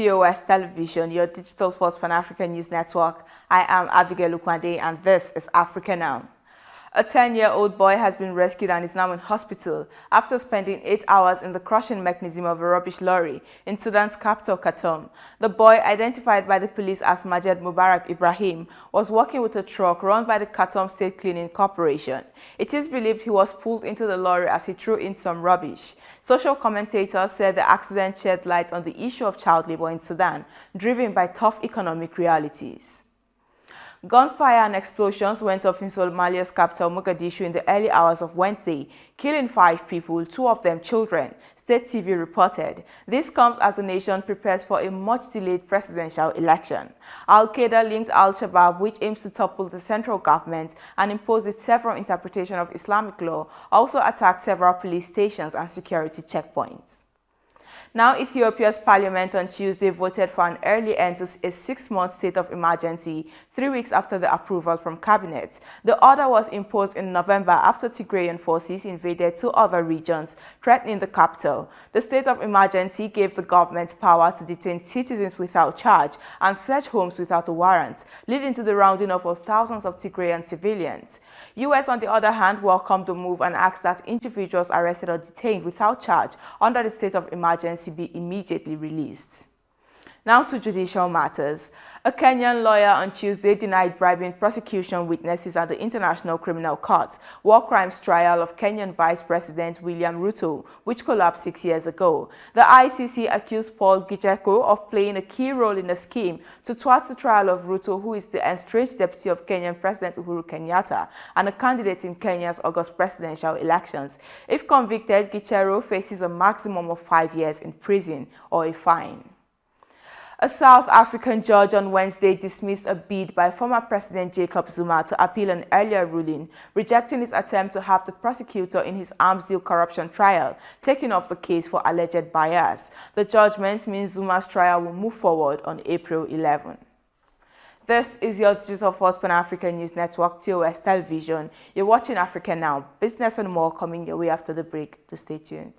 TOS Television, your digital first Pan-African news network. I am Abigail Ukwande and this is Africa Now. A 10-year-old boy has been rescued and is now in hospital after spending 8 hours in the crushing mechanism of a rubbish lorry in Sudan's capital, Khartoum. The boy, identified by the police as Majed Mubarak Ibrahim, was working with a truck run by the Khartoum State Cleaning Corporation. It is believed he was pulled into the lorry as he threw in some rubbish. Social commentators said the accident shed light on the issue of child labor in Sudan, driven by tough economic realities. Gunfire and explosions went off in Somalia's capital, Mogadishu, in the early hours of Wednesday, killing 5 people, 2 of them children, State TV reported. This comes as the nation prepares for a much-delayed presidential election. Al-qaeda linked Al-shabaab, which aims to topple the central government and impose its several interpretation of Islamic law, also attacked several police stations and security checkpoints. Now, Ethiopia's parliament on Tuesday voted for an early end to a 6-month state of emergency, 3 weeks after the approval from cabinet. The order was imposed in November after Tigrayan forces invaded 2 other regions, threatening the capital. The state of emergency gave the government power to detain citizens without charge and search homes without a warrant, leading to the rounding up of thousands of Tigrayan civilians. US, on the other hand, welcomed the move and asked that individuals arrested or detained without charge under the state of emergency be immediately released. Now to judicial matters. A Kenyan lawyer on Tuesday denied bribing prosecution witnesses at the International Criminal Court war crimes trial of Kenyan Vice President William Ruto, which collapsed 6 years ago. The ICC accused Paul Giteko of playing a key role in the scheme to thwart the trial of Ruto, who is the estranged deputy of Kenyan President Uhuru Kenyatta and a candidate in Kenya's August presidential elections. If convicted, Giteko faces a maximum of 5 years in prison or a fine. A South African judge on Wednesday dismissed a bid by former President Jacob Zuma to appeal an earlier ruling, rejecting his attempt to have the prosecutor in his arms deal corruption trial taken off the case for alleged bias. The judgment means Zuma's trial will move forward on April 11. This is your digital first Pan-African news network, TOS Television. You're watching Africa Now. Business and more coming your way after the break. So stay tuned.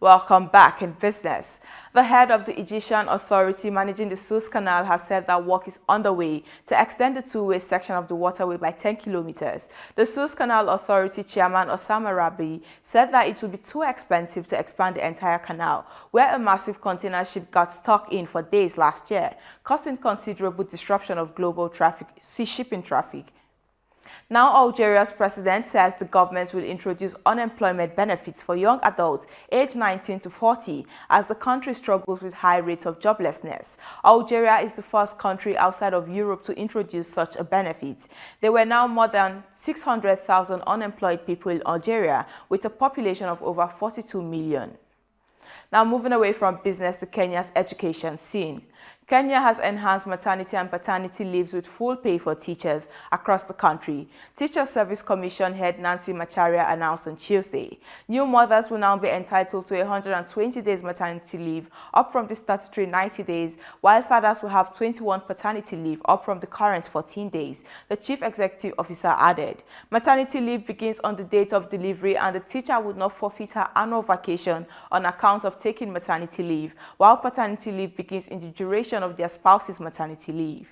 Welcome back in business. The head of the Egyptian authority managing the Suez Canal has said that work is underway to extend the two-way section of the waterway by 10 kilometers. The Suez Canal Authority chairman Osama Rabi said that it would be too expensive to expand the entire canal, where a massive container ship got stuck in for days last year, causing considerable disruption of global shipping traffic. Now, Algeria's president says the government will introduce unemployment benefits for young adults aged 19 to 40 as the country struggles with high rates of joblessness. Algeria is the first country outside of Europe to introduce such a benefit. There were now more than 600,000 unemployed people in Algeria, with a population of over 42 million. Now, moving away from business to Kenya's education scene. Kenya has enhanced maternity and paternity leaves with full pay for teachers across the country. Teacher Service Commission head Nancy Macharia announced on Tuesday. New mothers will now be entitled to 120 days maternity leave, up from the statutory 90 days, while fathers will have 21 paternity leave, up from the current 14 days, the chief executive officer added. Maternity leave begins on the date of delivery, and the teacher would not forfeit her annual vacation on account of taking maternity leave, while paternity leave begins in the duration of their spouse's maternity leave.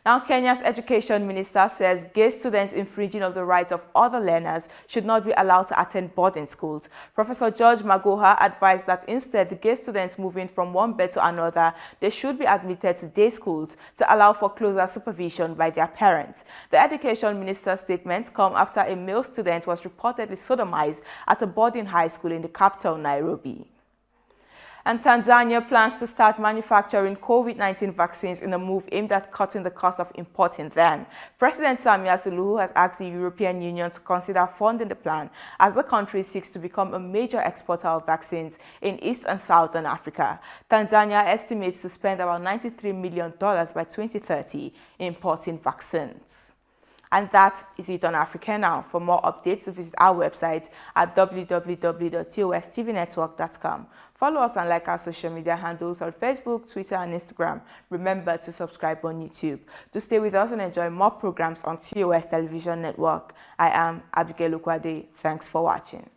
Now, Kenya's education minister says gay students infringing on the rights of other learners should not be allowed to attend boarding schools. Professor George Magoha advised that instead the gay students moving from one bed to another, they should be admitted to day schools to allow for closer supervision by their parents. The education minister's statements come after a male student was reportedly sodomized at a boarding high school in the capital, Nairobi. And Tanzania plans to start manufacturing COVID-19 vaccines in a move aimed at cutting the cost of importing them. President Samia Suluhu has asked the European Union to consider funding the plan as the country seeks to become a major exporter of vaccines in East and Southern Africa. Tanzania estimates to spend about $93 million by 2030 importing vaccines. And that is it on Africa Now. For more updates, visit our website at www.TOSTVNetwork.com. Follow us and like our social media handles on Facebook, Twitter, and Instagram. Remember to subscribe on YouTube. To stay with us and enjoy more programs on TOS Television Network, I am Abigail Ukwade. Thanks for watching.